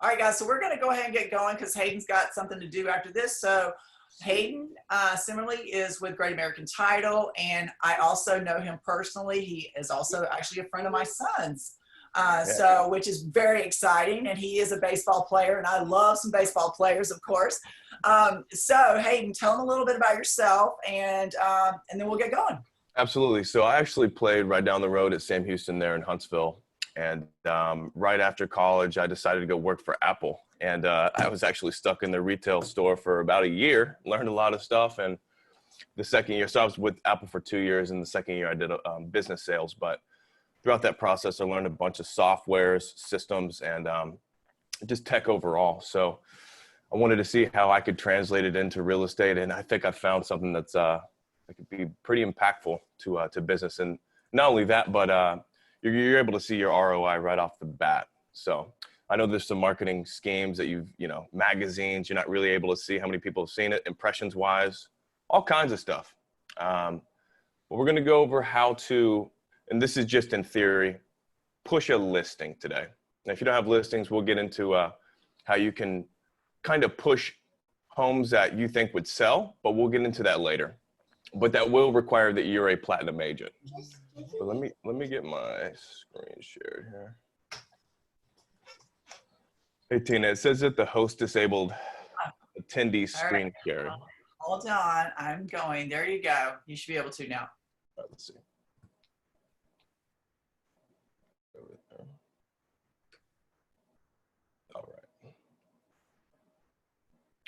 All right, guys, so we're going to go ahead and get going because Hayden's got something to do after this. So Hayden, Simerly, is with Great American Title, and I also know him personally. He is also actually a friend of my son's, which is very exciting, and he is a baseball player, and I love some baseball players, of course. So Hayden, tell him a little bit about yourself, and then we'll get going. Absolutely. So I actually played right down the road at Sam Houston there in Huntsville. And right after college, I decided to go work for Apple. And I was actually stuck in the retail store for about a year, learned a lot of stuff. And the second year, so I was with Apple for 2 years. And the second year I did business sales. But throughout that process, I learned a bunch of softwares, systems, and just tech overall. So I wanted to see how I could translate it into real estate. And I think I found something that's that could be pretty impactful to business. And not only that, but you're able to see your ROI right off the bat. So I know there's some marketing schemes that magazines, you're not really able to see how many people have seen it, impressions wise, all kinds of stuff. But we're going to go over how to, and this is just in theory, push a listing today. Now, if you don't have listings, we'll get into how you can kind of push homes that you think would sell, but we'll get into that later. But that will require that you're a platinum agent. So let me get my screen shared here. Hey Tina, it says that the host disabled attendee screen share. Hold on, I'm going. There you go. You should be able to now. All right, let's see. All right.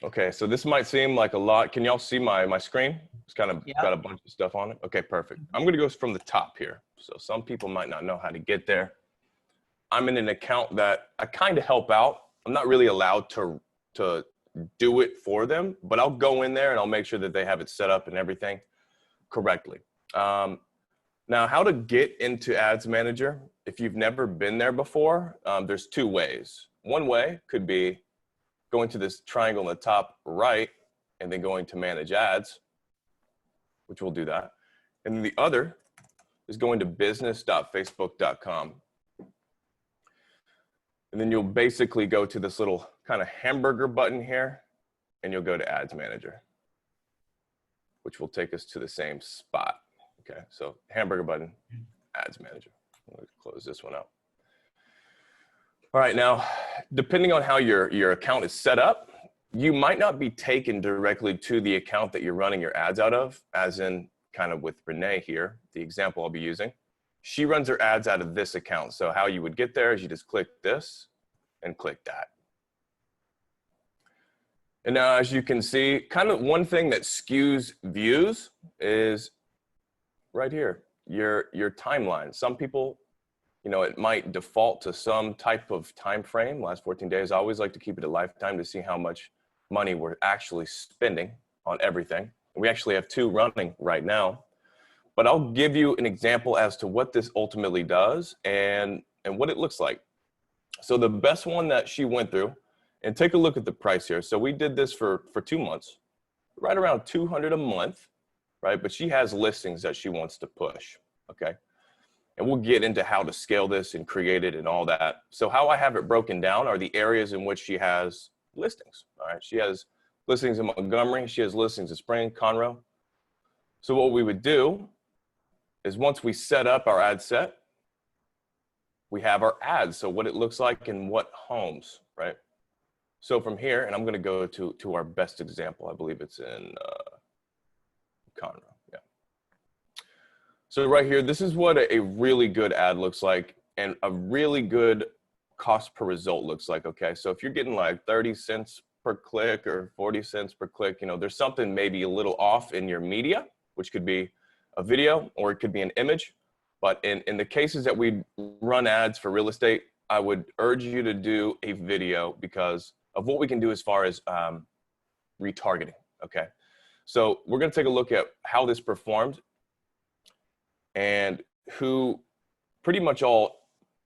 Okay, so this might seem like a lot. Can y'all see my screen? It's kind of got a bunch of stuff on it. Okay, perfect. I'm going to go from the top here. So some people might not know how to get there. I'm in an account that I kind of help out. I'm not really allowed to do it for them, but I'll go in there and I'll make sure that they have it set up and everything correctly. Now, how to get into Ads Manager, if you've never been there before, there's two ways. One way could be going to this triangle in the top right and then going to Manage Ads, which we'll do that. And then the other is going to business.facebook.com. And then you'll basically go to this little kind of hamburger button here, and you'll go to Ads Manager, which will take us to the same spot. Okay, so hamburger button, Ads Manager. Let's close this one out. All right, now, depending on how your account is set up, you might not be taken directly to the account that you're running your ads out of, as in kind of with Renee here, the example I'll be using. She runs her ads out of this account. So how you would get there is you just click this and click that. And now, as you can see, kind of one thing that skews views is right here, your timeline. Some people, it might default to some type of time frame, last 14 days. I always like to keep it a lifetime to see how much money we're actually spending on everything. We actually have two running right now, but I'll give you an example as to what this ultimately does and what it looks like. So the best one that she went through, and take a look at the price here. So we did this for 2 months, right around $200 a month, right? But she has listings that she wants to push, okay? And we'll get into how to scale this and create it and all that. So how I have it broken down are the areas in which she has listings, all right? She has listings in Montgomery. She has listings in Spring, Conroe. So what we would do is once we set up our ad set, we have our ads. So what it looks like in what homes, right? So from here, and I'm going to go to our best example. I believe it's in Conroe. Yeah. So right here, this is what a really good ad looks like and a really good cost per result looks like. Okay. So if you're getting like 30 cents per click or 40 cents per click, there's something maybe a little off in your media, which could be a video or it could be an image. But in the cases that we run ads for real estate, I would urge you to do a video because of what we can do as far as retargeting, okay? So we're gonna take a look at how this performed and who pretty much all,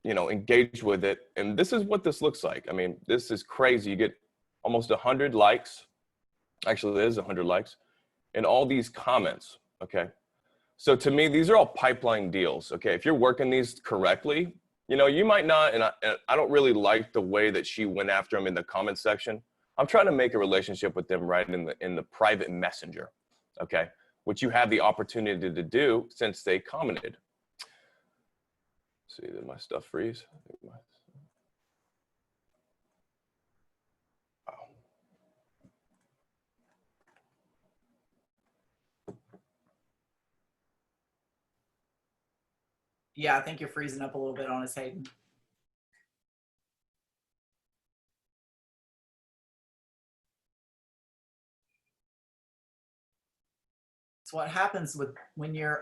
engaged with it. And this is what this looks like. I mean, this is crazy. You get almost 100 likes. Actually, it is 100 likes and all these comments, okay? So to me, these are all pipeline deals, okay? If you're working these correctly, you know, you might not, and I don't really like the way that she went after him in the comment section. I'm trying to make a relationship with them right in the private messenger, okay? Which you have the opportunity to do since they commented. Let's see, did my stuff freeze? Wow. Yeah, I think you're freezing up a little bit on us, Hayden. It's what happens with when you're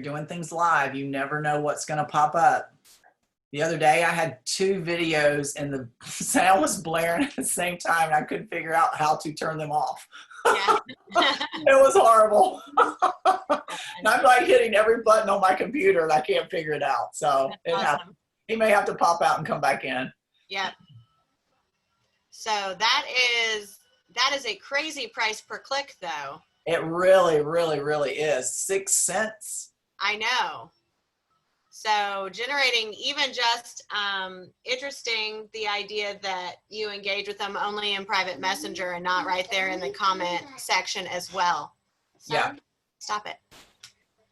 doing things live. You never know what's going to pop up. The other day I had 2 videos and the sound was blaring at the same time and I couldn't figure out how to turn them off. Yeah. It was horrible. And I'm like hitting every button on my computer and I can't figure it out. So Awesome. He may have to pop out and come back in. Yep. So that is a crazy price per click though. It really, really, really is. 6 cents. I know. So generating even just interesting, the idea that you engage with them only in private messenger and not right there in the comment section as well. So, Yeah. Stop it.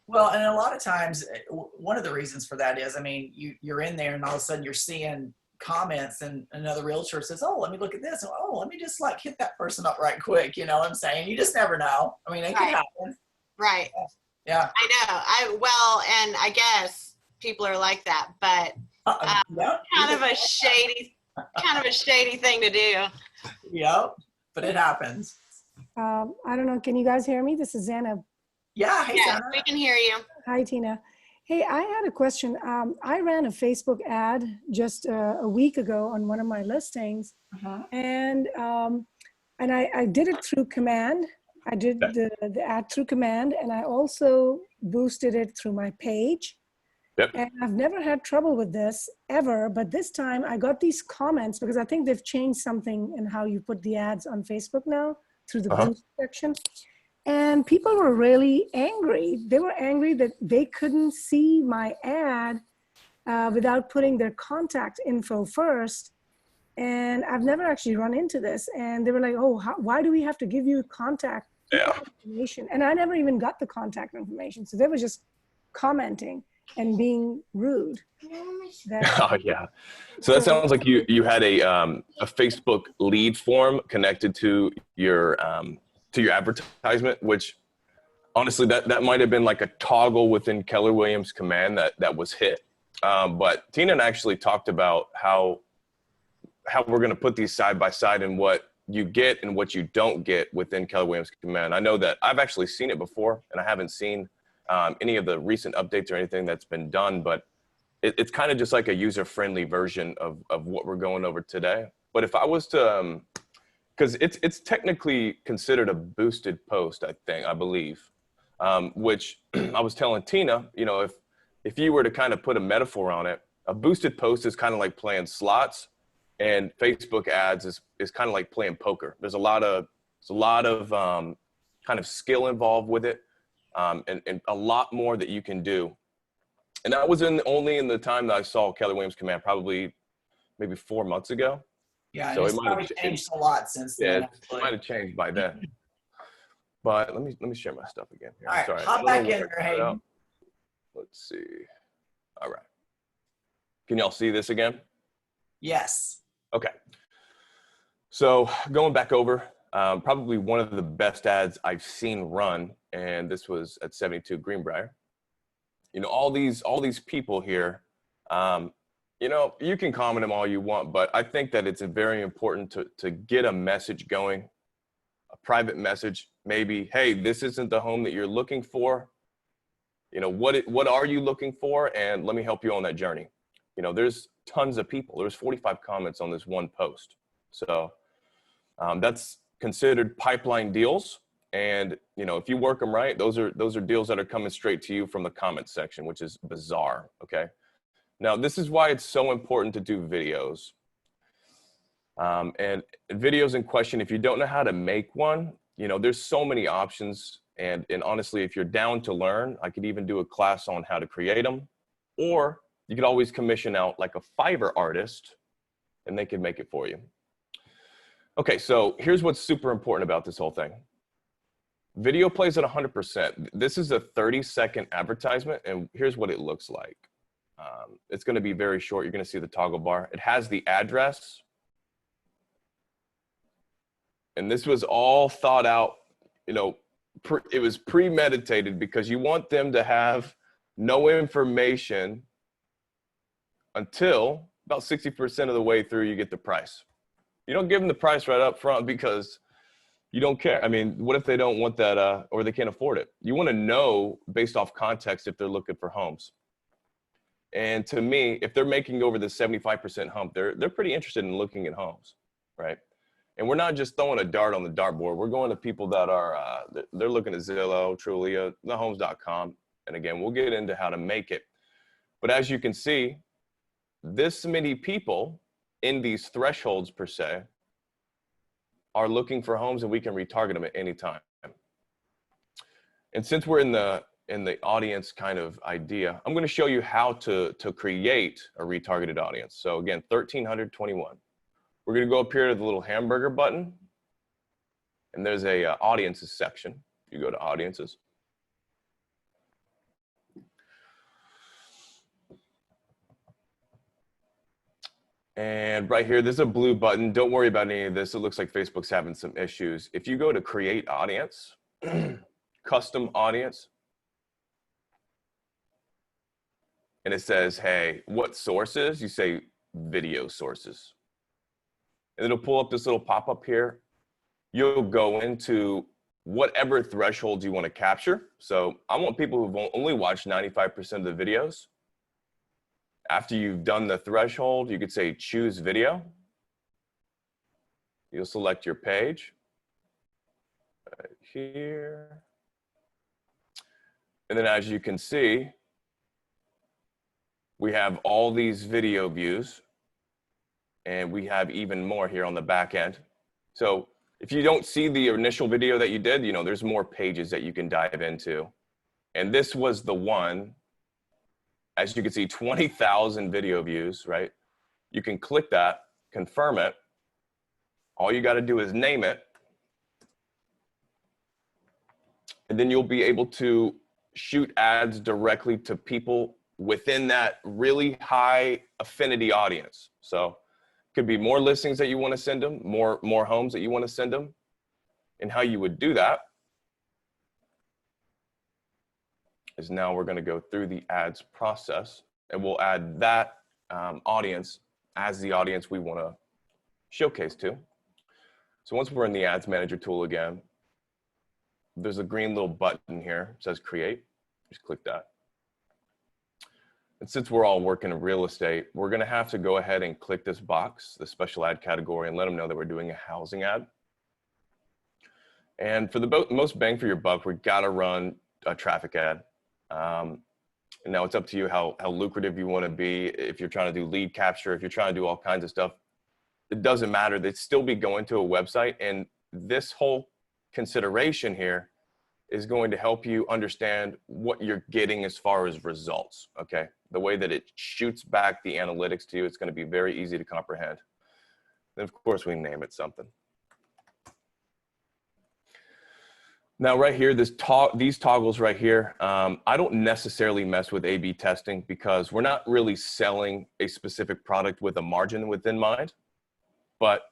Well, and a lot of times, one of the reasons for that is, I mean, you're in there and all of a sudden you're seeing comments and another realtor says, oh, let me look at this. And, oh, let me just like hit that person up right quick. You know what I'm saying? You just never know. I mean, it can happen. Right. Yeah. I know. And I guess people are like that, but kind of a shady thing to do. Yep. But it happens. I don't know. Can you guys hear me? This is Zainab. Yeah. Hey, Yeah, Sana. we can hear you. Hi, Tina. Hey, I had a question. I ran a Facebook ad just a week ago on one of my listings, and I did it through command. I did the ad through command, and I also boosted it through my page. Yep. And I've never had trouble with this ever, but this time I got these comments because I think they've changed something in how you put the ads on Facebook now through the boost section. And people were really angry. They were angry that they couldn't see my ad without putting their contact info first. And I've never actually run into this. And they were like, oh, why do we have to give you contact information? And I never even got the contact information. So they were just commenting and being rude. Oh yeah. So that sounds like you had a Facebook lead form connected to your advertisement, which honestly that might have been like a toggle within Keller Williams command that was hit. But Tina and I actually talked about how we're going to put these side by side and what you get and what you don't get within Keller Williams command. I know that I've actually seen it before, and I haven't seen any of the recent updates or anything that's been done, but it's kind of just like a user-friendly version of what we're going over today. But if I was to, because it's technically considered a boosted post, I believe, which I was telling Tina, you know, if you were to kind of put a metaphor on it, a boosted post is kind of like playing slots, and Facebook ads is kind of like playing poker. There's a lot of kind of skill involved with it. And a lot more that you can do. And that was only in the time that I saw Keller Williams command, probably maybe 4 months ago. Yeah, so it's probably changed a lot since then. Yeah, it might have changed by then. But let me share my stuff again here. All right, sorry. hop back in there, Hayden. Let's see. All right. Can y'all see this again? Yes. Okay. So going back over, probably one of the best ads I've seen run, and this was at 72 Greenbrier. You know, all these people here, you know, you can comment them all you want, but I think that it's very important to get a message going, a private message, maybe, hey, this isn't the home that you're looking for. You know, what are you looking for? And let me help you on that journey. You know, there's tons of people. There's 45 comments on this one post. So that's considered pipeline deals. And, you know, if you work them right, those are deals that are coming straight to you from the comment section, which is bizarre. Okay. Now, this is why it's so important to do videos. And videos in question, if you don't know how to make one, you know, there's so many options. And honestly, if you're down to learn, I could even do a class on how to create them, or you could always commission out like a Fiverr artist and they can make it for you. Okay, so here's what's super important about this whole thing. Video plays at 100%. This is a 30-second advertisement, and here's what it looks like. It's going to be very short. You're going to see the toggle bar. It has the address. And this was all thought out, you know, it was premeditated because you want them to have no information until about 60% of the way through you get the price. You don't give them the price right up front because you don't care. I mean, what if they don't want that or they can't afford it? You want to know based off context if they're looking for homes. And to me, if they're making over the 75% hump, they're pretty interested in looking at homes, right? And we're not just throwing a dart on the dartboard. We're going to people that are, they're looking at Zillow, Trulia, thehomes.com. And again, we'll get into how to make it. But as you can see, this many people in these thresholds per se are looking for homes, and we can retarget them at any time. And since we're in the audience kind of idea, I'm going to show you how to create a retargeted audience. So again, 1321. We're going to go up here to the little hamburger button, and there's a audiences section. You go to audiences. And right here, there's a blue button. Don't worry about any of this. It looks like Facebook's having some issues. If you go to create audience, custom audience, and it says, hey, what sources? You say video sources. And it'll pull up this little pop-up here. You'll go into whatever thresholds you want to capture. So I want people who've only watched 95% of the videos. After you've done the threshold, you could say choose video. You'll select your page right here. And then as you can see, we have all these video views, and we have even more here on the back end. So if you don't see the initial video that you did, you know, there's more pages that you can dive into. And this was the one. As you can see, 20,000 video views, right? You can click that, confirm it. All you got to do is name it. And then you'll be able to shoot ads directly to people within that really high affinity audience. So it could be more listings that you want to send them, more homes that you want to send them. And how you would do that is now we're going to go through the ads process, and we'll add that audience as the audience we want to showcase to. So once we're in the ads manager tool again, there's a green little button here. It says create. Just click that. And since we're all working in real estate, we're going to have to go ahead and click this box, the special ad category, and let them know that we're doing a housing ad. And for the most bang for your buck, we've got to run a traffic ad. And now it's up to you how lucrative you want to be. If you're trying to do lead capture, if you're trying to do all kinds of stuff, it doesn't matter. They'd still be going to a website. And this whole consideration here is going to help you understand what you're getting as far as results. Okay. The way that it shoots back the analytics to you, it's going to be very easy to comprehend. And of course we name it something. Now, right here, these toggles right here, I don't necessarily mess with A/B testing because we're not really selling a specific product with a margin within mind. But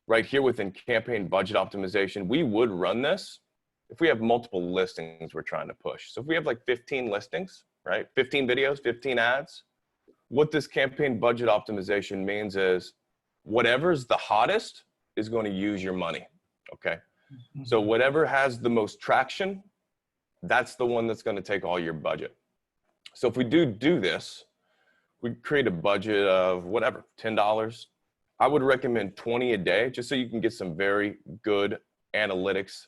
right here within campaign budget optimization, we would run this if we have multiple listings we're trying to push. So if we have like 15 listings, right? 15 videos, 15 ads. What this campaign budget optimization means is whatever's the hottest is going to use your money, okay? So whatever has the most traction, that's the one that's going to take all your budget. So if we do this, we create a budget of whatever, $10. I would recommend 20 a day just so you can get some very good analytics.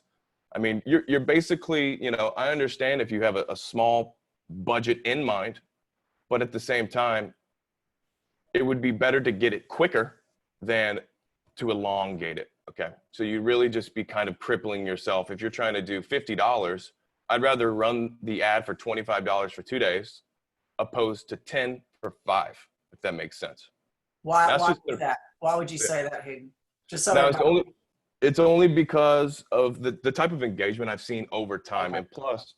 I mean, you're basically, you know, I understand if you have a small budget in mind, but at the same time, it would be better to get it quicker than to elongate it. Okay, so you really just be kind of crippling yourself. If you're trying to do $50, I'd rather run the ad for $25 for 2 days, opposed to 10 for 5, if that makes sense. Why? That's Why just is that? Why would you say that, Hayden? Just so now it's everybody. only because of the type of engagement I've seen over time, Okay. and plus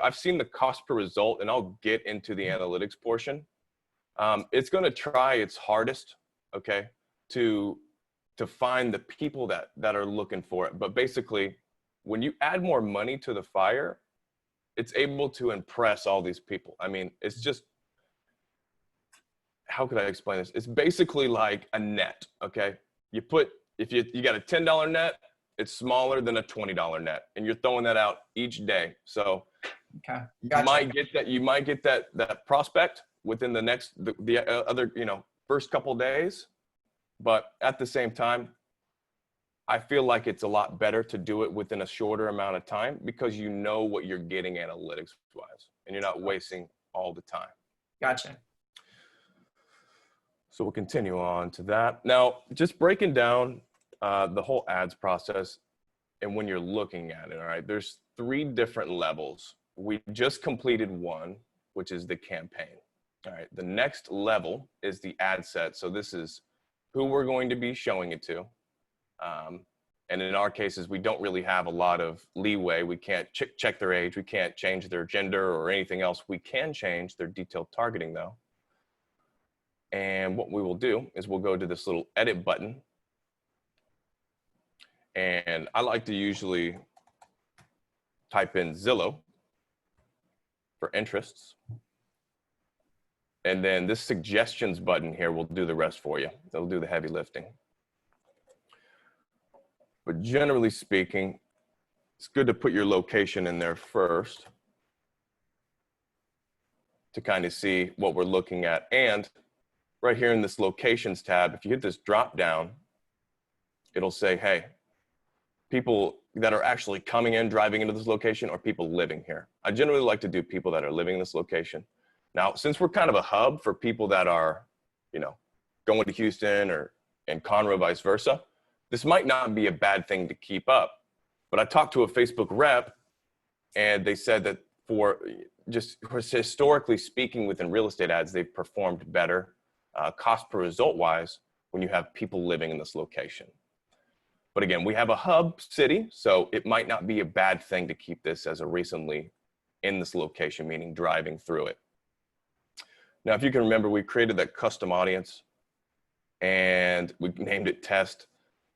I've seen the cost per result, and I'll get into the analytics portion. It's going to try its hardest, okay, to find the people that are looking for it. But basically, when you add more money to the fire, it's able to impress all these people. I mean, it's just, how could I explain this? It's basically like a net, okay? If you got a $10 net, it's smaller than a $20 net, and you're throwing that out each day. So Okay. you Gotcha. might get that prospect within the other, first couple days, but at the same time, I feel like it's a lot better to do it within a shorter amount of time, because you know what you're getting analytics wise, and you're not wasting all the time. Gotcha. So we'll continue on to that. Now, just breaking down the whole ads process and when you're looking at it, all right, there's 3 different levels. We just completed one, which is the campaign. All right, the next level is the ad set. So this is who we're going to be showing it to. And in our cases, we don't really have a lot of leeway. We can't check their age. We can't change their gender or anything else. We can change their detailed targeting though. And what we will do is we'll go to this little edit button. And I like to usually type in Zillow for interests. And then this suggestions button here will do the rest for you. They'll do the heavy lifting. But generally speaking, it's good to put your location in there first to kind of see what we're looking at. And right here in this locations tab, if you hit this drop down, it'll say, hey, people that are actually coming in, driving into this location, or people living here. I generally like to do people that are living in this location. Now, since we're kind of a hub for people that are, going to Houston and Conroe, vice versa, this might not be a bad thing to keep up. But I talked to a Facebook rep, and they said that for just historically speaking within real estate ads, they've performed better cost per result wise when you have people living in this location. But again, we have a hub city, so it might not be a bad thing to keep this as a recently in this location, meaning driving through it. Now, if you can remember, we created that custom audience and we named it test.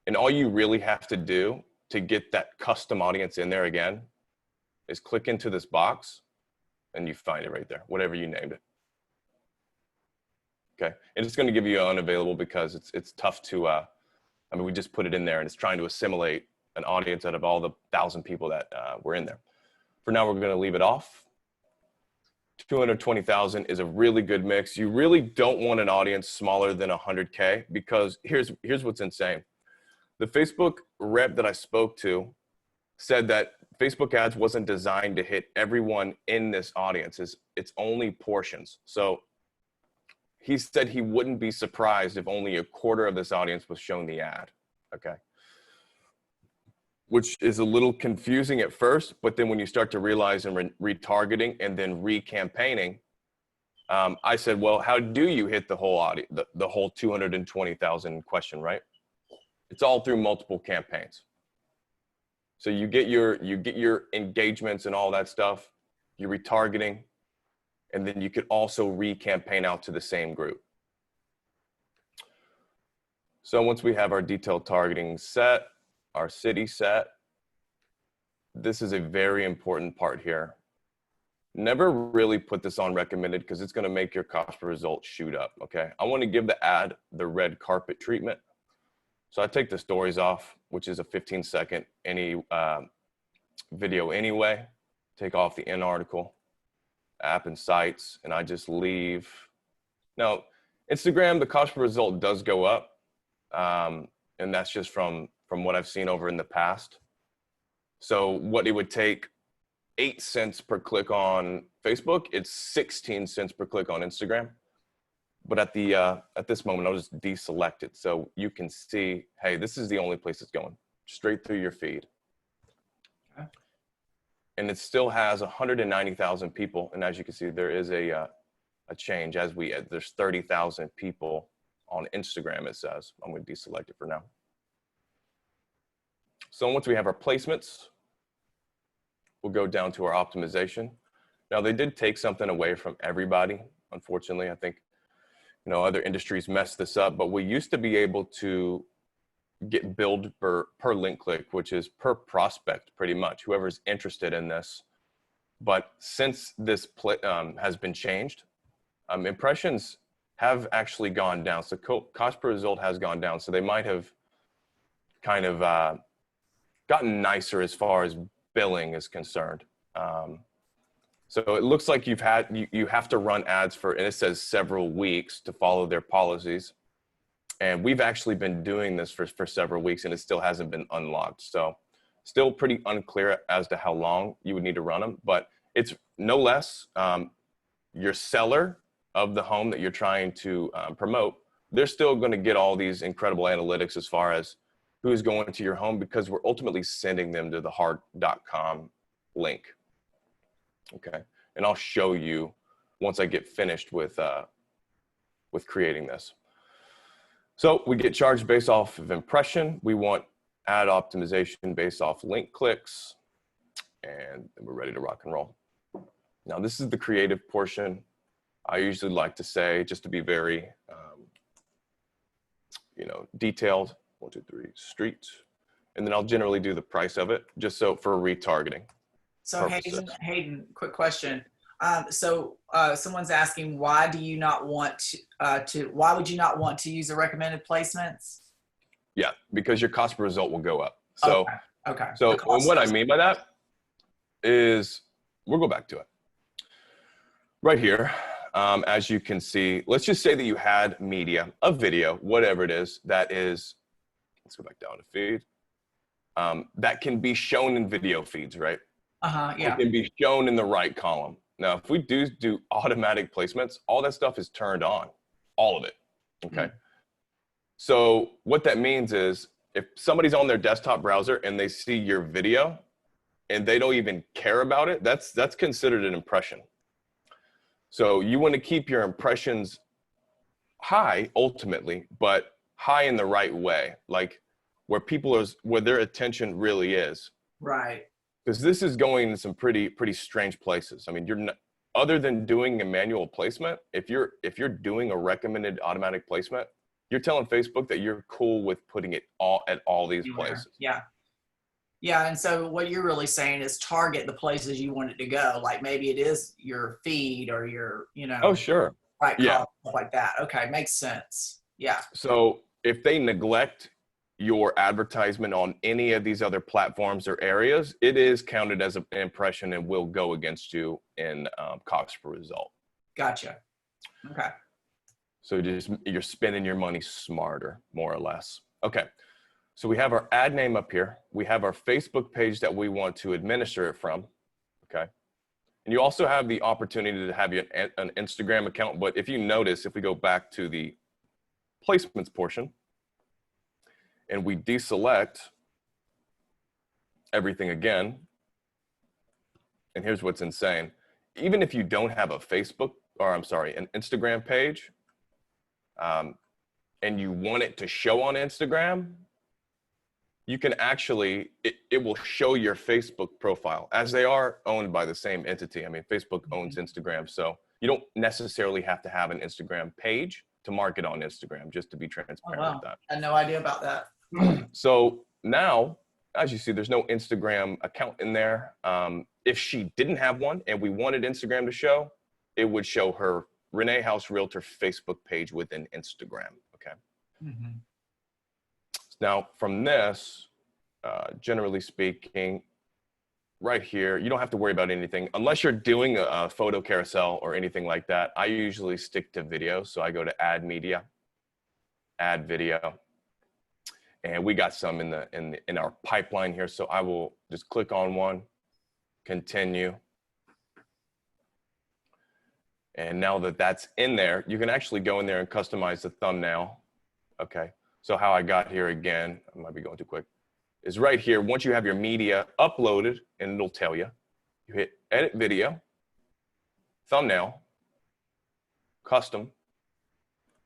And all you really have to do to get that custom audience in there again is click into this box and you find it right there, whatever you named it. Okay, and it's going to give you unavailable because it's tough to, we just put it in there and it's trying to assimilate an audience out of all the 1,000 people that were in there. For now, we're going to leave it off. 220,000 is a really good mix. You really don't want an audience smaller than 100K because here's what's insane. The Facebook rep that I spoke to said that Facebook ads wasn't designed to hit everyone in this audience. It's only portions. So he said he wouldn't be surprised if only a quarter of this audience was shown the ad, okay? Which is a little confusing at first, but then when you start to realize and retargeting and then re-campaigning, I said, well, how do you hit the whole audience, the whole 220,000 question, right? It's all through multiple campaigns. So you get your engagements and all that stuff, you're retargeting, and then you could also re-campaign out to the same group. So once we have our detailed targeting set, our city set, this is a very important part here. Never really put this on recommended because it's going to make your cost per result shoot up, okay? I want to give the ad the red carpet treatment. So I take the stories off, which is a 15-second video anyway. Take off the in article, app and sites, and I just leave. Now, Instagram, the cost per result does go up, and that's just from what I've seen over in the past. So what it would take 8 cents per click on Facebook, it's 16 cents per click on Instagram. But at this moment, I'll just deselect it so you can see, hey, this is the only place it's going, straight through your feed. Okay. And it still has 190,000 people. And as you can see, there is a a change as there's 30,000 people on Instagram, it says. I'm going to deselect it for now. So once we have our placements, we'll go down to our optimization. Now they did take something away from everybody. Unfortunately, I think, other industries messed this up, but we used to be able to get billed per link click, which is per prospect pretty much, whoever's interested in this. But since this has been changed, impressions have actually gone down. So cost per result has gone down. So they might have kind of gotten nicer as far as billing is concerned. So it looks like you have to run ads for, and it says several weeks to follow their policies. And we've actually been doing this for several weeks and it still hasn't been unlocked. So still pretty unclear as to how long you would need to run them, but it's no less your seller of the home that you're trying to promote, they're still going to get all these incredible analytics as far as who's going to your home, because we're ultimately sending them to the hard.com link. Okay. And I'll show you once I get finished with creating this. So we get charged based off of impression. We want ad optimization based off link clicks, and we're ready to rock and roll. Now this is the creative portion. I usually like to say, just to be very, detailed, 1, 2, 3, street. And then I'll generally do the price of it just so for retargeting. So Hayden, quick question. Someone's asking, why do you not want why would you not want to use the recommended placements? Yeah, because your cost per result will go up. So, okay. So what I mean by that is, we'll go back to it. Right here, as you can see, let's just say that you had media, a video, whatever it is, that is, let's go back down to feed, that can be shown in video feeds, right? Yeah. It can be shown in the right column. Now, if we do automatic placements, all that stuff is turned on, all of it, okay? So what that means is if somebody's on their desktop browser and they see your video and they don't even care about it, that's considered an impression. So you want to keep your impressions high ultimately, but high in the right way, like where their attention really is. Right. Because this is going in some pretty strange places. I mean, you're not, other than doing a manual placement, if you're doing a recommended automatic placement, you're telling Facebook that you're cool with putting it at all these places. Yeah. Yeah, and so what you're really saying is target the places you want it to go. Like maybe it is your feed or your, Oh, sure. Right. Yeah. Stuff like that. Okay. Makes sense. Yeah. So if they neglect your advertisement on any of these other platforms or areas, it is counted as an impression and will go against you in cost per result. Gotcha. Okay. So you're spending your money smarter, more or less. Okay. So we have our ad name up here. We have our Facebook page that we want to administer it from. Okay. And you also have the opportunity to have an Instagram account. But if you notice, if we go back to the placements portion, and we deselect everything again, and here's what's insane. Even if you don't have an Instagram page, and you want it to show on Instagram, you can actually, it will show your Facebook profile, as they are owned by the same entity. I mean, Facebook owns Instagram, so you don't necessarily have to have an Instagram page to market on Instagram, just to be transparent with that. I had no idea about that. So now, as you see, there's no Instagram account in there. If she didn't have one and we wanted Instagram to show, it would show her Renee House Realtor Facebook page within Instagram, okay? Mm-hmm. Now, from this, generally speaking, right here, you don't have to worry about anything. Unless you're doing a photo carousel or anything like that, I usually stick to video. So I go to add media, add video. And we got some in our pipeline here. So I will just click on one, continue. And now that that's in there, you can actually go in there and customize the thumbnail. Okay. So how I got here again, I might be going too quick, is right here. Once you have your media uploaded, and it'll tell you, you hit edit video, thumbnail, custom.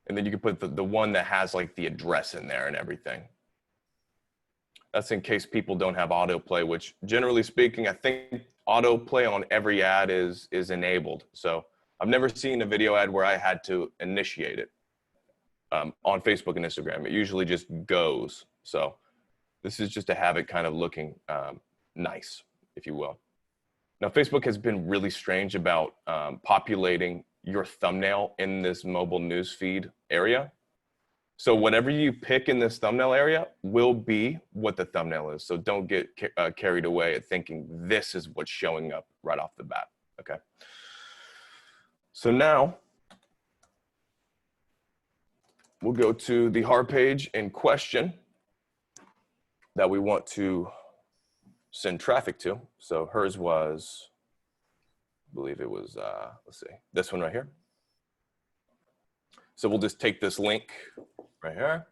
And then you can put the one that has like the address in there and everything. That's in case people don't have autoplay, which generally speaking, I think autoplay on every ad is enabled. So I've never seen a video ad where I had to initiate it on Facebook and Instagram. It usually just goes. So this is just to have it kind of looking nice, if you will. Now, Facebook has been really strange about populating your thumbnail in this mobile news feed area. So whatever you pick in this thumbnail area will be what the thumbnail is. So don't get carried away at thinking this is what's showing up right off the bat, okay? So now we'll go to the hard page in question that we want to send traffic to. So hers was, I believe it was, let's see, this one right here. So we'll just take this link right here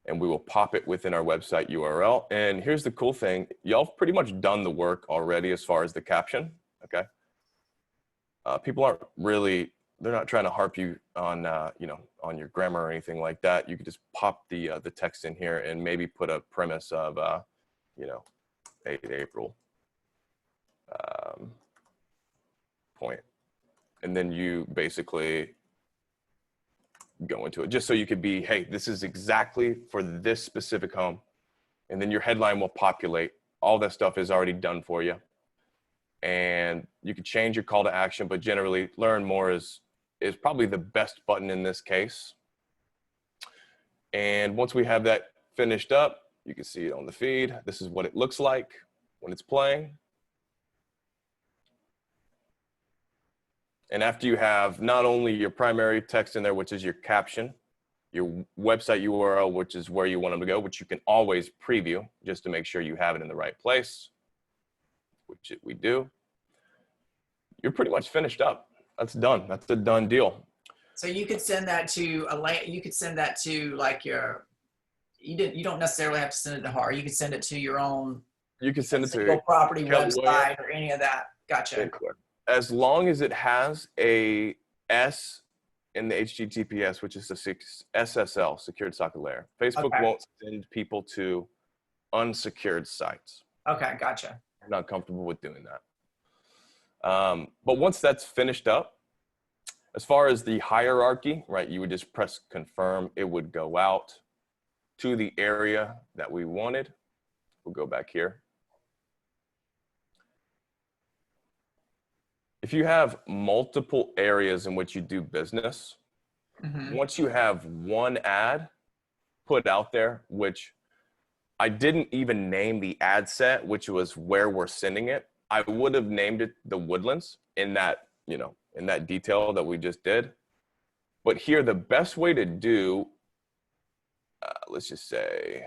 and we will pop it within our website URL. And here's the cool thing. Y'all have pretty much done the work already as far as the caption, okay? People aren't really, they're not trying to harp you on, you know, on your grammar or anything like that. You could just pop the text in here and maybe put a premise of, you know, 8 April point. And then you basically go into it just so you could be, hey, this is exactly for this specific home. And then your headline will populate. All that stuff is already done for you. And you can change your call to action, but generally learn more is probably the best button in this case. And once we have that finished up, you can see it on the feed. This is what it looks like when it's playing. And after you have not only your primary text in there, which is your caption, your website URL, which is where you want them to go, which you can always preview just to make sure you have it in the right place, which we do, you're pretty much finished up. That's done. That's a done deal. So you could send that to you could send that to like your, you don't necessarily have to send it to her. You could send it to your own. You can send it to your property Kelly website or any of that. Gotcha. As long as it has a S in the HTTPS, which is the SSL, secured socket layer. Facebook won't send people to unsecured sites. Okay, gotcha. I'm not comfortable with doing that. But once that's finished up, as far as the hierarchy, right, you would just press confirm. It would go out to the area that we wanted. We'll go back here. If you have multiple areas in which you do business, once you have one ad put out there, which I didn't even name the ad set, which was where we're sending it, I would have named it the Woodlands in that, you know, in that detail that we just did. But here, the best way to do, let's just say,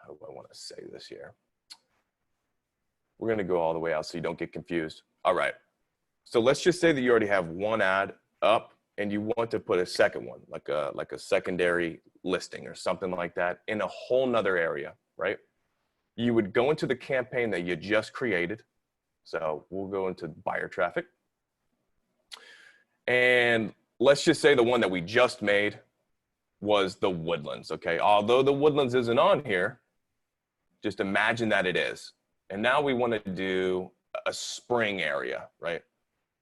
how do I want to say this here? We're going to go all the way out so you don't get confused. All right. So let's just say that you already have one ad up and you want to put a second one, like a secondary listing or something like that in a whole nother area, right? You would go into the campaign that you just created. So we'll go into buyer traffic. And let's just say the one that we just made was the Woodlands, okay? Although the Woodlands isn't on here, just imagine that it is. And now we want to do a spring area, right?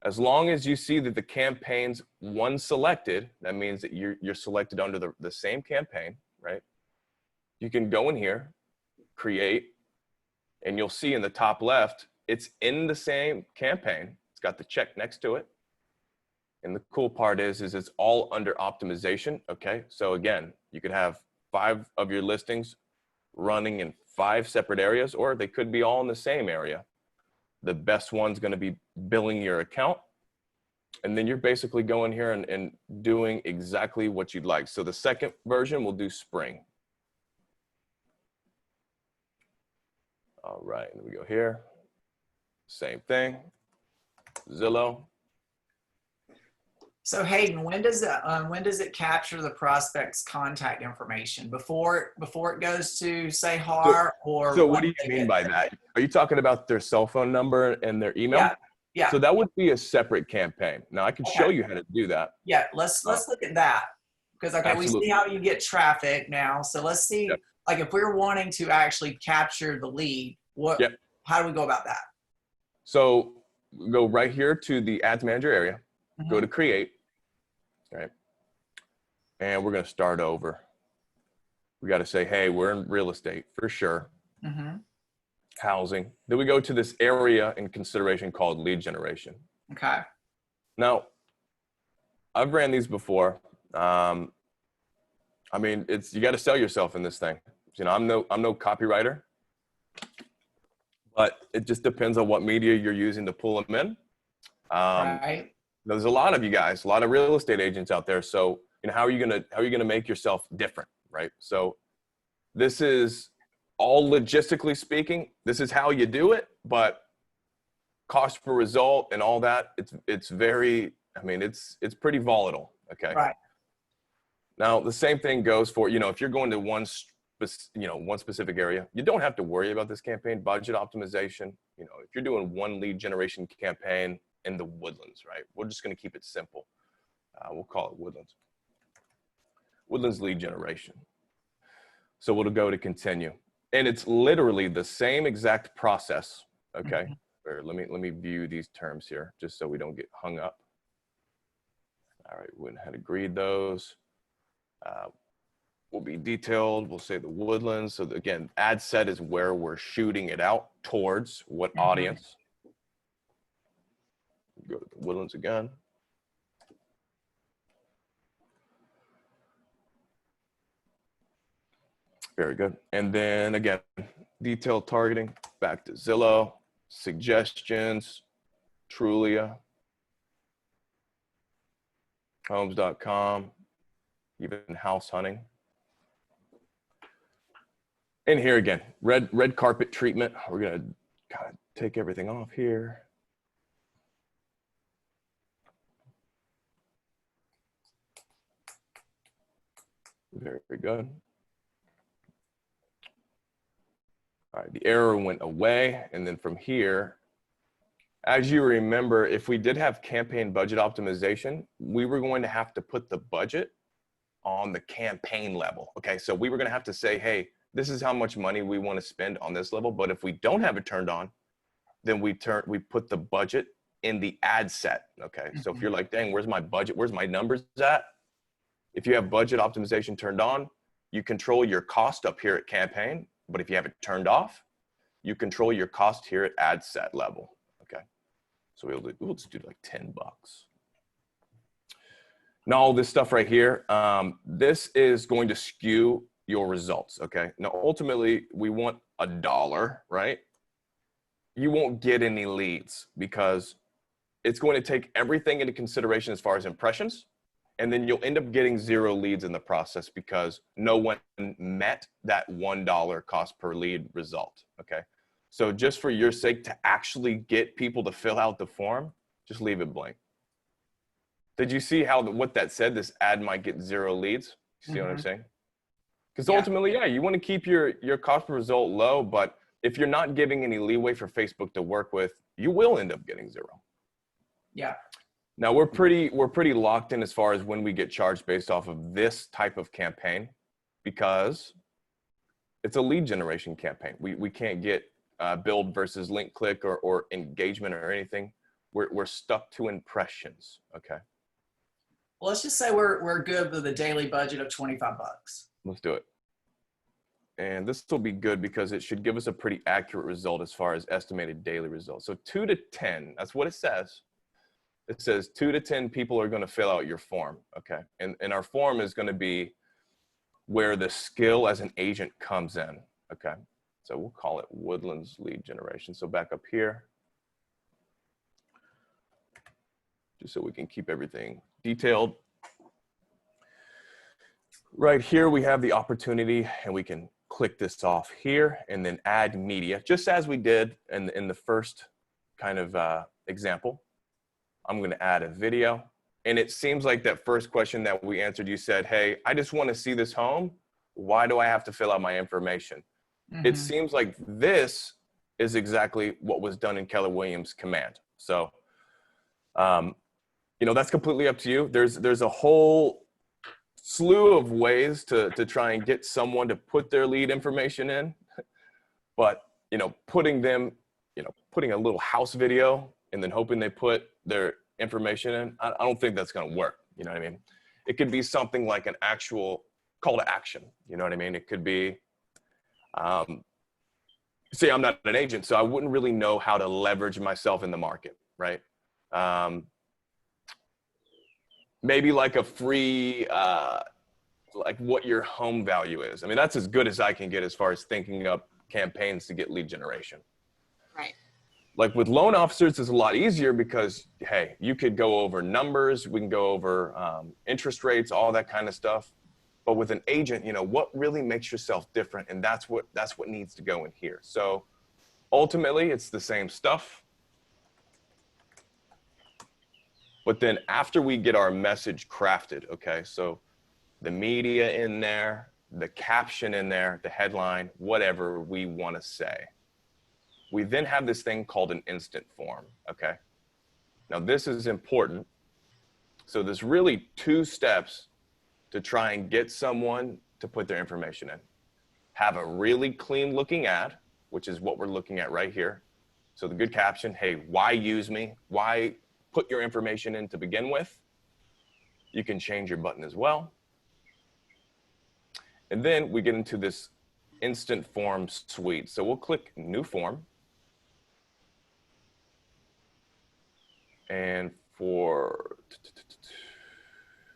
As long as you see that the campaign's one selected, that means that you're selected under the same campaign, right? You can go in here, create, and you'll see in the top left, it's in the same campaign. It's got the check next to it. And the cool part is it's all under optimization, okay? So again, you could have 5 of your listings running in 5 separate areas, or they could be all in the same area. The best one's going to be billing your account. And then you're basically going here and doing exactly what you'd like. So the second version will do spring. All right, and we go here. Same thing. Zillow. So Hayden, when does it capture the prospect's contact information? Before it goes to say HAR or? So what do you mean by that? Are you talking about their cell phone number and their email? Yeah, Yeah. So that would be a separate campaign. Now I can show Okay. you how to do that. Yeah. Let's look at that. Because okay, we Absolutely. see how you get traffic now. So let's see, Yep. like if we're wanting to actually capture the lead, Yep. how do we go about that? So go right here to the ads manager area, go to create, right? And we're going to start over. We got to say, hey, we're in real estate for sure. Housing. Then we go to this area in consideration called lead generation. Okay. Now, I've ran these before. I mean, you got to sell yourself in this thing. You know, I'm no copywriter, but it just depends on what media you're using to pull them in. Right. There's a lot of you guys, a lot of real estate agents out there. So, you know, how are you gonna make yourself different, right? So, this is all logistically speaking. This is how you do it, but cost per result and all that, it's very. I mean, it's pretty volatile. Okay. Right. Now, the same thing goes for, you know, if you're going to one specific area, you don't have to worry about this campaign budget optimization. You know, if you're doing one lead generation campaign in the Woodlands, right? We're just going to keep it simple. We'll call it Woodlands. Woodlands lead generation. So we'll go to continue. And it's literally the same exact process. Okay. Let me view these terms here just so we don't get hung up. All right, we went ahead and agreed those. Will be detailed. We'll say the Woodlands. So again, ad set is where we're shooting it out towards, what audience. Go to the Woodlands again. Very good. And then again, detailed targeting, back to Zillow, suggestions, Trulia, homes.com, even house hunting. And here again, red carpet treatment. We're going to kind of take everything off here. Very, very good. All right, the error went away. And then from here, as you remember, if we did have campaign budget optimization, we were going to have to put the budget on the campaign level. Okay, so we were going to have to say, hey, this is how much money we want to spend on this level. But if we don't have it turned on, then we put the budget in the ad set. Okay, so if you're like, dang, where's my budget? Where's my numbers at? If you have budget optimization turned on, you control your cost up here at campaign. But if you have it turned off, you control your cost here at ad set level. Okay, so we'll just do like $10. Now all this stuff right here, this is going to skew your results. Okay, now ultimately we want $1, right? You won't get any leads because it's going to take everything into consideration as far as impressions. And then you'll end up getting 0 leads in the process because no one met that $1 cost per lead result. Okay. So just for your sake to actually get people to fill out the form, just leave it blank. Did you see what that said? This ad might get 0 leads. You see what I'm saying? Because ultimately, yeah, you want to keep your cost per result low, but if you're not giving any leeway for Facebook to work with, you will end up getting 0. Yeah. Now we're pretty locked in as far as when we get charged based off of this type of campaign because it's a lead generation campaign. We can't get build versus link click or engagement or anything. We're stuck to impressions. Okay. Well, let's just say we're good with a daily budget of $25. Let's do it. And this will be good because it should give us a pretty accurate result as far as estimated daily results. So 2 to 10, that's what it says. It says 2 to 10 people are going to fill out your form. Okay. And our form is going to be where the skill as an agent comes in. Okay. So we'll call it Woodlands lead generation. So back up here, just so we can keep everything detailed. Right here, we have the opportunity and we can click this off here and then add media, just as we did in the first kind of example. I'm going to add a video. And it seems like that first question that we answered, you said, hey, I just want to see this home. Why do I have to fill out my information? It seems like this is exactly what was done in Keller Williams command. So You know, that's completely up to you. There's a whole slew of ways to try and get someone to put their lead information in, but you know, putting a little house video and then hoping they put their information in, I don't think that's going to work. You know what I mean? It could be something like an actual call to action. You know what I mean? It could be, say I'm not an agent, so I wouldn't really know how to leverage myself in the market, right? Maybe like a free, like what your home value is. I mean, that's as good as I can get as far as thinking up campaigns to get lead generation. Right. Like with loan officers, it's a lot easier because, hey, you could go over numbers, we can go over interest rates, all that kind of stuff. But with an agent, you know, what really makes yourself different? And that's what needs to go in here. So ultimately, it's the same stuff. But then after we get our message crafted, okay, so the media in there, the caption in there, the headline, whatever we want to say, we then have this thing called an instant form, okay? Now this is important. So there's really 2 steps to try and get someone to put their information in. Have a really clean looking ad, which is what we're looking at right here. So the good caption, hey, why use me? Why put your information in to begin with? You can change your button as well. And then we get into this instant form suite. So we'll click new form. And for,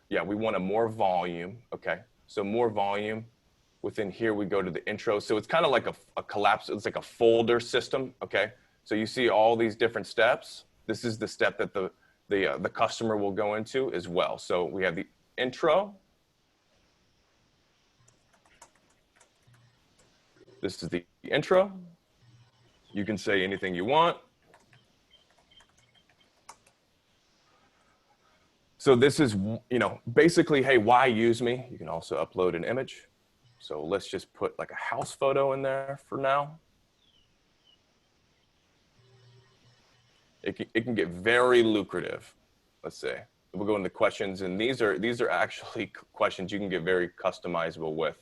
yeah, we want a more volume. Okay, so more volume. Within here, we go to the intro. So it's kind of like a collapse. It's like a folder system. Okay, so you see all these different steps. This is the step that the customer will go into as well. So we have the intro. This is the intro. You can say anything you want. So this is, you know, basically, hey, why use me? You can also upload an image. So let's just put like a house photo in there for now. It can get very lucrative. Let's say we'll go into questions, and these are actually questions you can get very customizable with.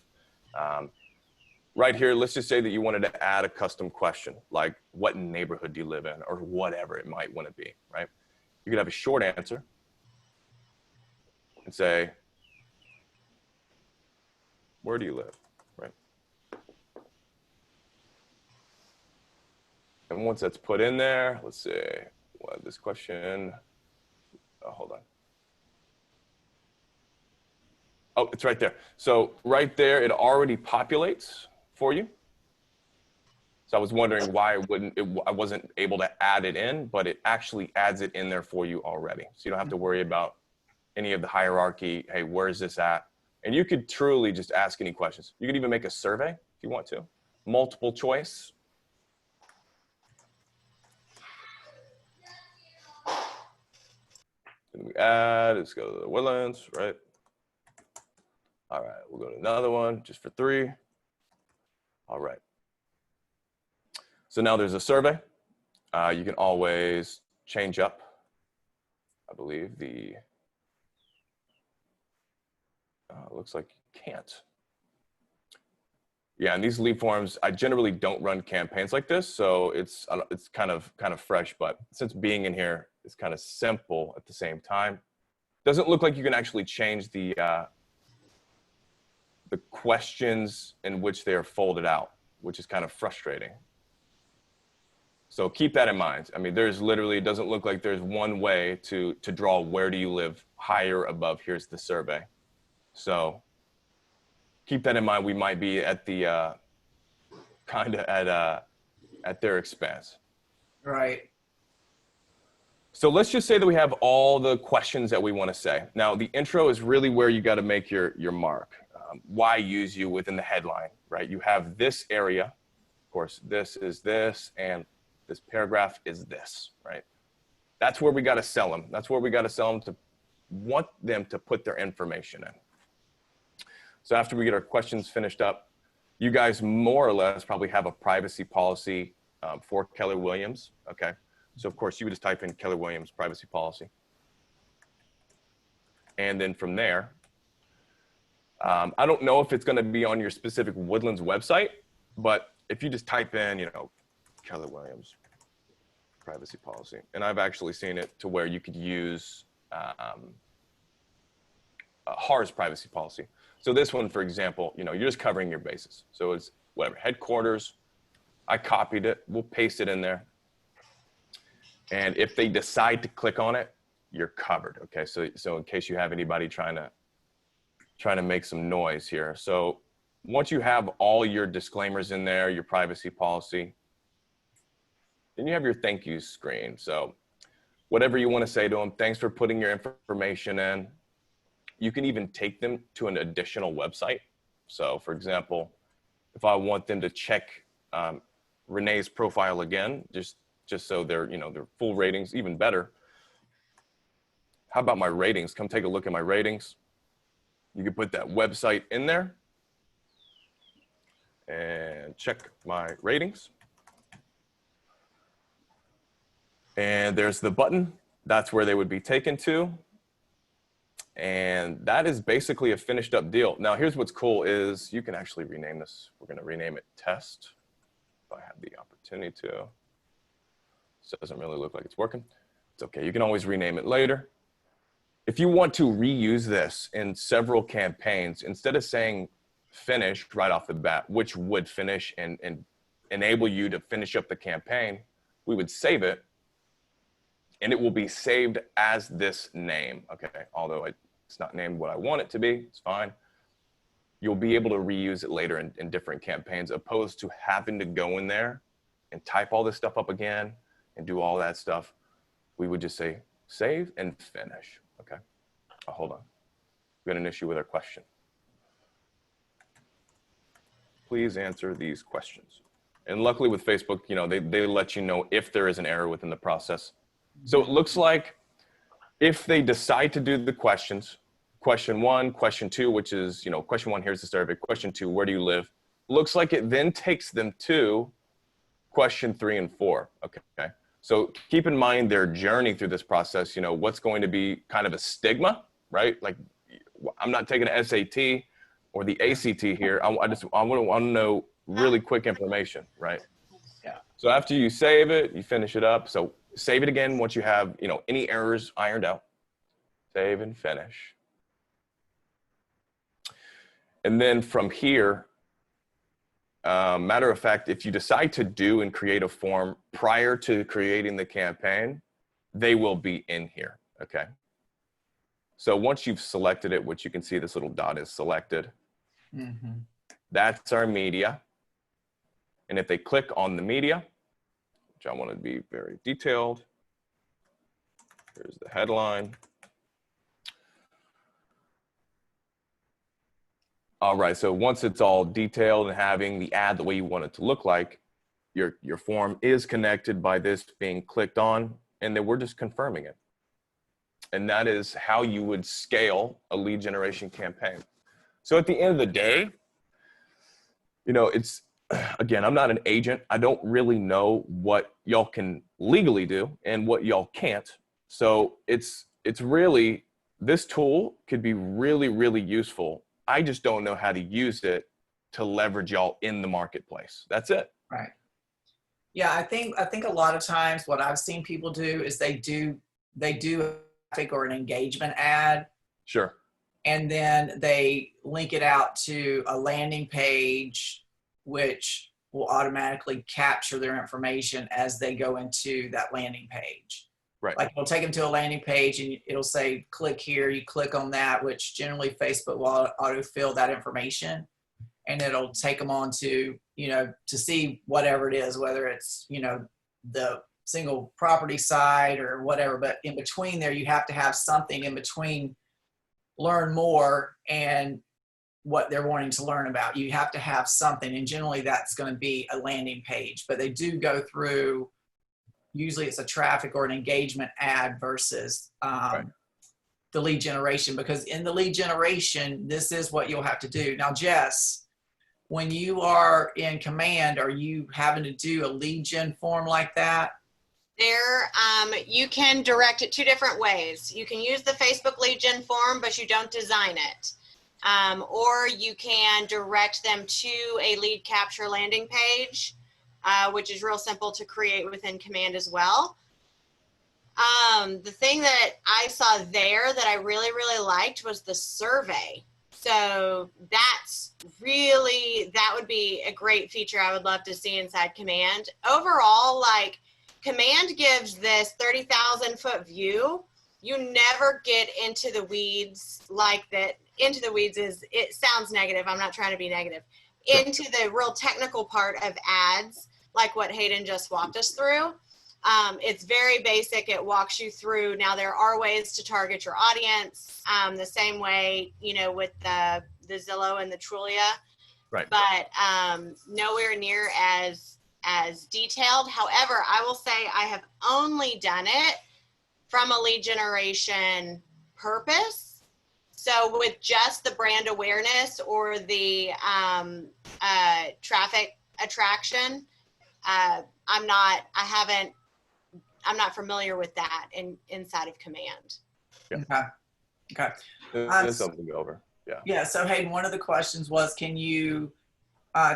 Right here, let's just say that you wanted to add a custom question, like what neighborhood do you live in, or whatever it might want to be, right? You could have a short answer and say, where do you live, right? And once that's put in there, let's say, what this question, hold on. Oh, it's right there. So right there, it already populates for you. So I was wondering why I wasn't able to add it in, but it actually adds it in there for you already. So you don't have to worry about any of the hierarchy. Hey, where's this at? And you could truly just ask any questions. You could even make a survey if you want to. Multiple choice. And we add, let's go to the Woodlands, right? All right, we'll go to another one just for 3. All right. So now there's a survey. You can always change up, I believe, the, looks like you can't. Yeah, and these lead forms, I generally don't run campaigns like this, so it's kind of fresh, but since being in here is kind of simple at the same time, doesn't look like you can actually change the questions in which they are folded out, which is kind of frustrating. So keep that in mind. I mean, there's literally, it doesn't look like there's one way to draw where do you live, higher, above, here's the survey. So keep that in mind. We might be at the, kind of at their expense. Right. So let's just say that we have all the questions that we want to say. Now the intro is really where you got to make your mark. Why use you within the headline, right? You have this area, of course, this is this, and this paragraph is this, right? That's where we got to sell them. That's where we got to sell them, to want them to put their information in. So after we get our questions finished up, you guys more or less probably have a privacy policy for Keller Williams, okay? So of course you would just type in Keller Williams privacy policy. And then from there, I don't know if it's going to be on your specific Woodlands website, but if you just type in, you know, Keller Williams privacy policy, and I've actually seen it to where you could use HAR's privacy policy. So this one, for example, you know, you're just covering your bases. So it's whatever, headquarters, I copied it, we'll paste it in there. And if they decide to click on it, you're covered, okay? So in case you have anybody trying to make some noise here. So once you have all your disclaimers in there, your privacy policy, then you have your thank you screen. So whatever you want to say to them, thanks for putting your information in. You can even take them to an additional website. So for example, if I want them to check Renee's profile again, just so they're, you know, their full ratings, even better. How about my ratings? Come take a look at my ratings. You can put that website in there and check my ratings. And there's the button. That's where they would be taken to. And that is basically a finished up deal. Now, here's what's cool is you can actually rename this. We're going to rename it test if I have the opportunity to. So it doesn't really look like it's working. It's okay. You can always rename it later. If you want to reuse this in several campaigns, instead of saying finish right off the bat, which would finish and enable you to finish up the campaign, we would save it. And it will be saved as this name, okay? Although it's not named what I want it to be, it's fine. You'll be able to reuse it later in different campaigns, opposed to having to go in there and type all this stuff up again and do all that stuff. We would just say save and finish, okay? Oh, hold on, we got an issue with our question. Please answer these questions. And luckily with Facebook, you know, they let you know if there is an error within the process. So it looks like if they decide to do the questions, question 1, question 2, which is, you know, question 1, here's the survey. Question 2, where do you live? Looks like it then takes them to question 3 and 4, okay? So keep in mind their journey through this process, you know, what's going to be kind of a stigma, right? Like I'm not taking an SAT or the ACT here. I want to know really quick information, right? Yeah. So after you save it, you finish it up. So save it again once you have, you know, any errors ironed out. Save and finish. And then from here, matter of fact, if you decide to do and create a form prior to creating the campaign, they will be in here, okay? So once you've selected it, which you can see this little dot is selected, that's our media. And if they click on the media, which I want to be very detailed, here's the headline. All right, so once it's all detailed and having the ad the way you want it to look like, your form is connected by this being clicked on, and then we're just confirming it. And that is how you would scale a lead generation campaign. So at the end of the day, you know, it's, again, I'm not an agent. I don't really know what y'all can legally do and what y'all can't. So it's really, this tool could be really, really useful. I just don't know how to use it to leverage y'all in the marketplace. That's it. Right. Yeah, I think a lot of times what I've seen people do is they do a traffic or an engagement ad. Sure. And then they link it out to a landing page, which will automatically capture their information as they go into that landing page. Right. Like it'll take them to a landing page and it'll say, click here, you click on that, which generally Facebook will autofill that information. And it'll take them on to, you know, to see whatever it is, whether it's, you know, the single property site or whatever. But in between there, you have to have something in between learn more and what they're wanting to learn about. You have to have something. And generally that's going to be a landing page. But they do go through, usually it's a traffic or an engagement ad versus Right. the lead generation. Because in the lead generation, this is what you'll have to do. Now, Jess, when you are in command, are you having to do a lead gen form like that? there, you can direct it two different ways. You can use the Facebook lead gen form, but you don't design it. Or you can direct them to a lead capture landing page, which is real simple to create within Command as well. The thing that I saw there that I really, really liked was the survey. So that's really, that would be a great feature I would love to see inside Command. Overall, like, Command gives this 30,000 foot view. You never get into the weeds like that. Into the weeds is, it sounds negative. I'm not trying to be negative. Into the real technical part of ads, like what Hayden just walked us through. It's very basic. It walks you through. Now, there are ways to target your audience the same way, you know, with the Zillow and the Trulia, Right. but nowhere near as detailed. However, I will say I have only done it from a lead generation purpose. So with just the brand awareness or the traffic attraction, I'm not familiar with that inside of Command. Okay. Okay. There's something to go over. Yeah. Yeah. So Hayden, one of the questions was, can you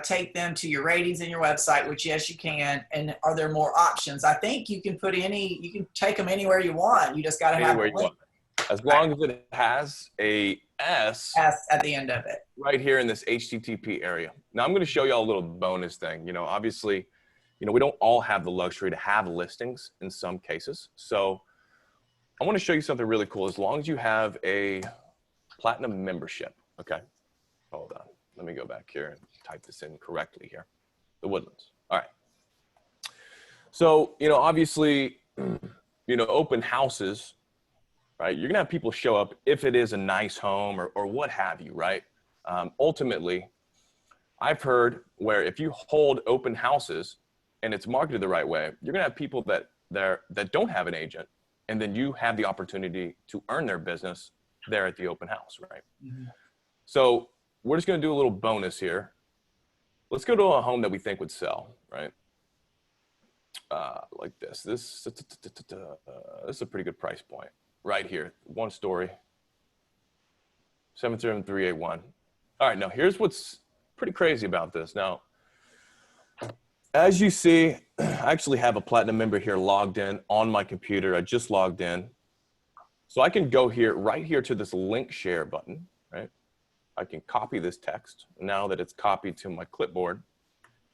take them to your ratings in your website? Which yes, you can. And are there more options? I think you can you can take them anywhere you want. You just got to have a link. As long as it has a S at the end of it. Right here in this HTTP area. Now I'm going to show you all a little bonus thing. You know, obviously, you know, we don't all have the luxury to have listings in some cases. So I want to show you something really cool. As long as you have a platinum membership. Okay. Hold on. Let me go back here and type this in correctly here. The Woodlands. All right. So, you know, obviously, you know, open houses, right? You're going to have people show up if it is a nice home or what have you, right? Ultimately, I've heard where if you hold open houses and it's marketed the right way, you're going to have people that don't have an agent, and then you have the opportunity to earn their business there at the open house, right? Mm-hmm. So we're just going to do a little bonus here. Let's go to a home that we think would sell, right? Like this. This is a pretty good price point right here. 1 story, 77381. All right, now here's what's pretty crazy about this. Now, as you see, I actually have a platinum member here logged in on my computer. I just logged in. So I can go here, right here to this link share button, right? I can copy this text. Now that it's copied to my clipboard,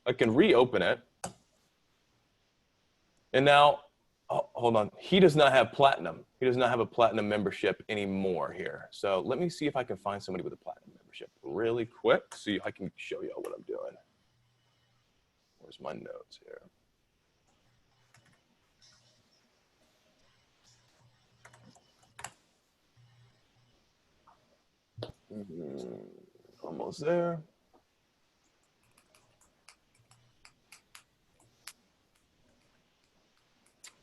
I can reopen it. And now, oh, hold on, he does not have platinum. He does not have a platinum membership anymore here. So let me see if I can find somebody with a platinum membership really quick, so I can show you all what I'm doing. Where's my notes here? Almost there.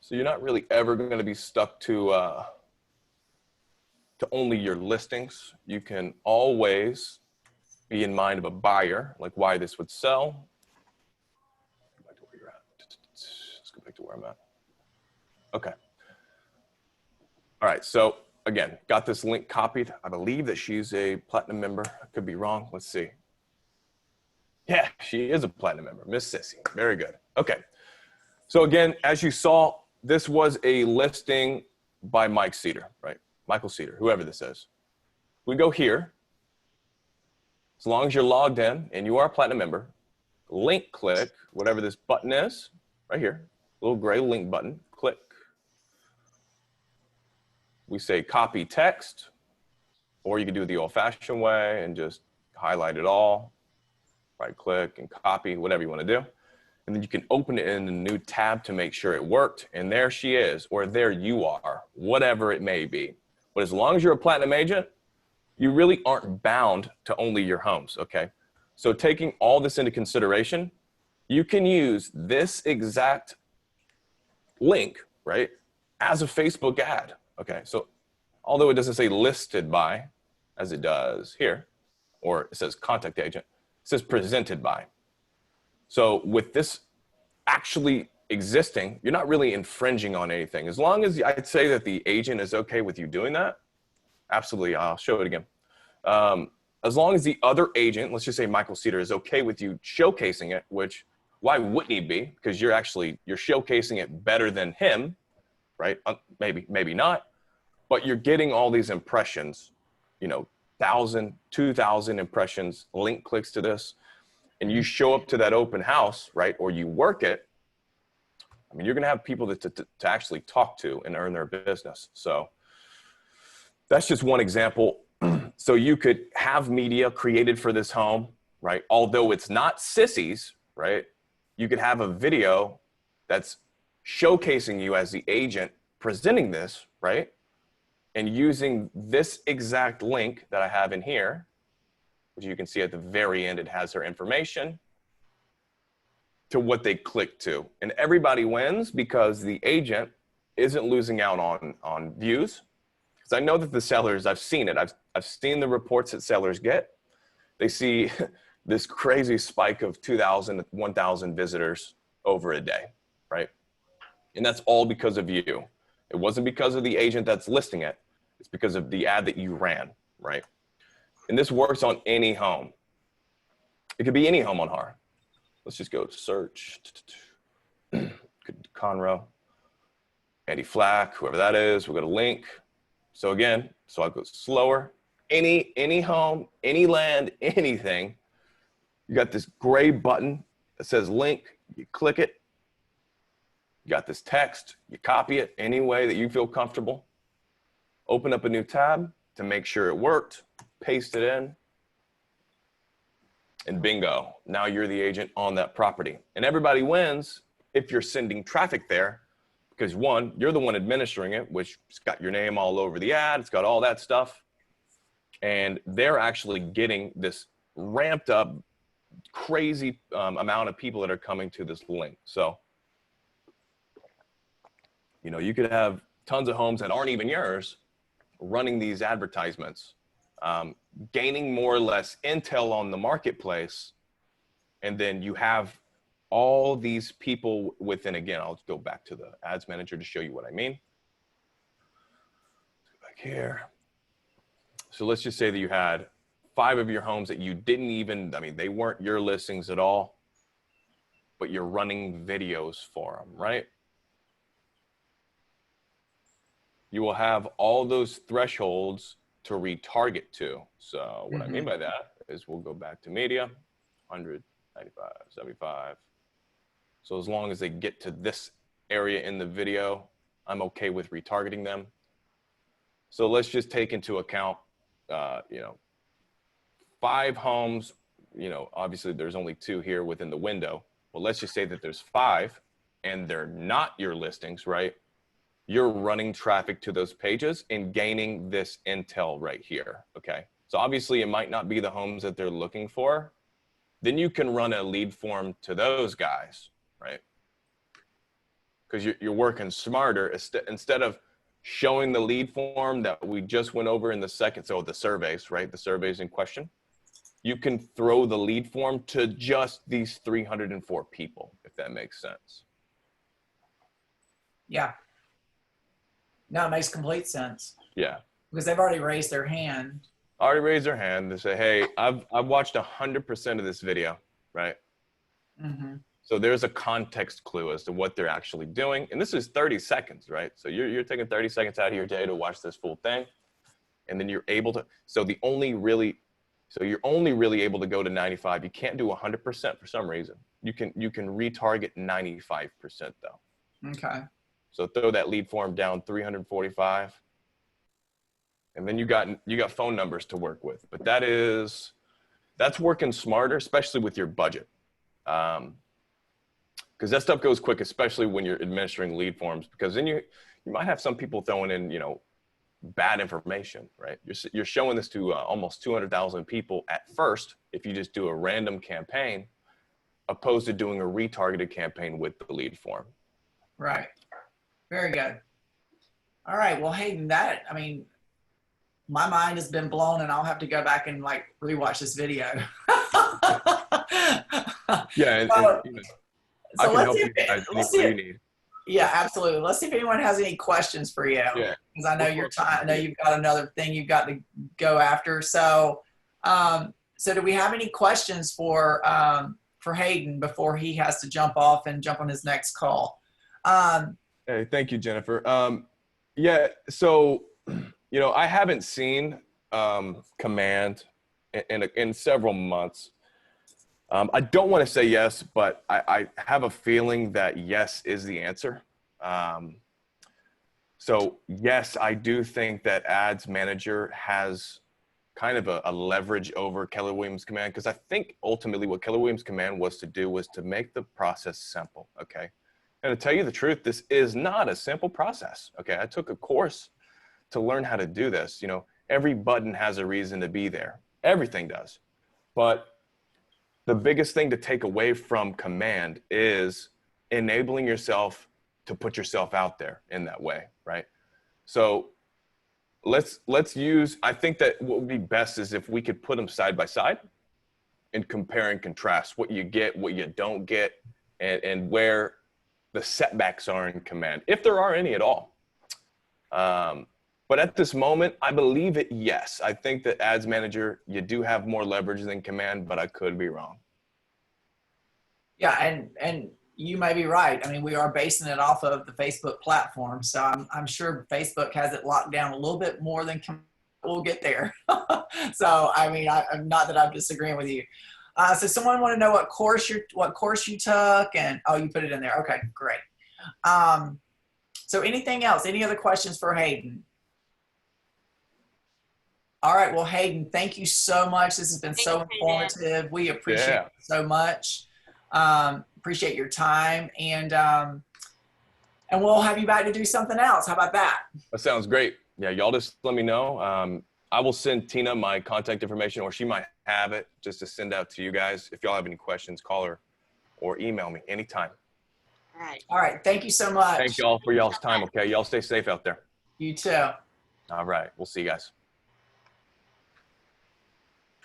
So you're not really ever going to be stuck to only your listings. You can always be in mind of a buyer, like why this would sell. Go back to where you're at. Let's go back to where I'm at. Okay. All right. So again, got this link copied. I believe that she's a platinum member. I could be wrong. Let's see. Yeah, she is a platinum member. Miss Sissy. Very good. Okay. So again, as you saw, this was a listing by Mike Cedar, right? Michael Cedar, whoever this is. We go here. As long as you're logged in and you are a platinum member, link click, whatever this button is, right here, little gray link button, click. We say copy text, or you can do it the old-fashioned way and just highlight it all, right click and copy, whatever you want to do. And then you can open it in a new tab to make sure it worked. And there she is, or there you are, whatever it may be. But as long as you're a platinum agent, you really aren't bound to only your homes, okay? So taking all this into consideration, you can use this exact link, right, as a Facebook ad, okay? So although it doesn't say listed by, as it does here, or it says contact agent, it says presented by. So with this actually existing, you're not really infringing on anything. As long as I'd say that the agent is okay with you doing that, absolutely. I'll show it again. As long as the other agent, let's just say Michael Cedar, is okay with you showcasing it, which why wouldn't he be? Because you're showcasing it better than him, right? Maybe not, but you're getting all these impressions, 1,000, 2,000 impressions, link clicks to this, and you show up to that open house, right? Or you work it. I mean, you're going to have people to actually talk to and earn their business. So that's just one example. So you could have media created for this home, right? Although it's not sissies, right? You could have a video that's showcasing you as the agent presenting this, right? And using this exact link that I have in here, which you can see at the very end, it has their information, to what they click to. And everybody wins because the agent isn't losing out on views. Because I know that the sellers, I've seen it. I've seen the reports that sellers get. They see this crazy spike of 2,000, 1,000 visitors over a day, right? And that's all because of you. It wasn't because of the agent that's listing it. It's because of the ad that you ran, right? And this works on any home. It could be any home on HAR. Let's just go to search. Conroe, Andy Flack, whoever that is. We'll go to link. So again, so I'll go slower. Any home, any land, anything. You got this gray button that says link. You click it. You got this text. You copy it any way that you feel comfortable. Open up a new tab to make sure it worked. Paste it in. And bingo, now you're the agent on that property. And everybody wins if you're sending traffic there, because one, you're the one administering it, which it's got your name all over the ad, it's got all that stuff. And they're actually getting this ramped up, crazy amount of people that are coming to this link. So, you could have tons of homes that aren't even yours running these advertisements. Gaining more or less intel on the marketplace, and then you have all these people within, again, I'll go back to the ads manager to show you what I mean. Let's go back here. So let's just say that you had 5 of your homes that you didn't even, they weren't your listings at all, but you're running videos for them, right? You will have all those thresholds to retarget to. So what I mean by that is we'll go back to media, 100, 95, 75. So as long as they get to this area in the video, I'm okay with retargeting them. So let's just take into account, 5 homes, obviously there's only 2 here within the window. Well, let's just say that there's 5 and they're not your listings, right? You're running traffic to those pages and gaining this intel right here, okay? So obviously it might not be the homes that they're looking for. Then you can run a lead form to those guys, right? Because you're working smarter. Instead of showing the lead form that we just went over in the second, so the surveys, right? The surveys in question. You can throw the lead form to just these 304 people, if that makes sense. Yeah. No, it makes complete sense. Yeah. Because they've already raised their hand. Already raised their hand. They say, hey, I've watched 100% of this video, right? Mm-hmm. So there's a context clue as to what they're actually doing. And this is 30 seconds, right? So you're taking 30 seconds out of your day to watch this full thing. And then you're able to, so you're only really able to go to 95. You can't do 100% for some reason. You can retarget 95% though. Okay. So throw that lead form down 345. And then you got phone numbers to work with. But that's working smarter, especially with your budget. Because that stuff goes quick, especially when you're administering lead forms, because then you might have some people throwing in, bad information, right? You're showing this to almost 200,000 people at first, if you just do a random campaign, opposed to doing a retargeted campaign with the lead form. Right. Very good. All right. Well, Hayden, my mind has been blown, and I'll have to go back and rewatch this video. Yeah. I So can help you guys anything you need. yeah, absolutely. Let's see if anyone has any questions for you. Yeah. Because I know your time. I know you've got another thing you've got to go after. So, so do we have any questions for Hayden before he has to jump off and jump on his next call? Hey, thank you, Jennifer. Yeah, so, you know, I haven't seen Command in several months. I don't want to say yes, but I have a feeling that yes is the answer. So yes, I do think that Ads Manager has kind of a leverage over Keller Williams Command, because I think ultimately what Keller Williams Command was to do was to make the process simple, okay? And to tell you the truth, this is not a simple process, okay? I took a course to learn how to do this. You know, every button has a reason to be there. Everything does. But the biggest thing to take away from Command is enabling yourself to put yourself out there in that way, right? So let's use, I think that what would be best is if we could put them side by side and compare and contrast what you get, what you don't get, and where the setbacks are in Command, if there are any at all. But at this moment, I believe it, yes. I think that Ads Manager, you do have more leverage than Command, but I could be wrong. Yeah, and you may be right. I mean, we are basing it off of the Facebook platform, so I'm sure Facebook has it locked down a little bit more than we'll get there. So I mean, I'm not that I'm disagreeing with you. So someone want to know what course you took, and oh, you put it in there. Okay, great. So anything else? Any other questions for Hayden? All right. Well, Hayden, thank you so much. This has been so informative. We appreciate it so much. Appreciate your time, and we'll have you back to do something else. How about that? That sounds great. Yeah, y'all just let me know. I will send Tina my contact information, or she might have it just to send out to you guys. If y'all have any questions, call her or email me anytime. All right. All right. Thank you so much. Thank y'all for y'all's time. Okay. Y'all stay safe out there. You too. All right. We'll see you guys.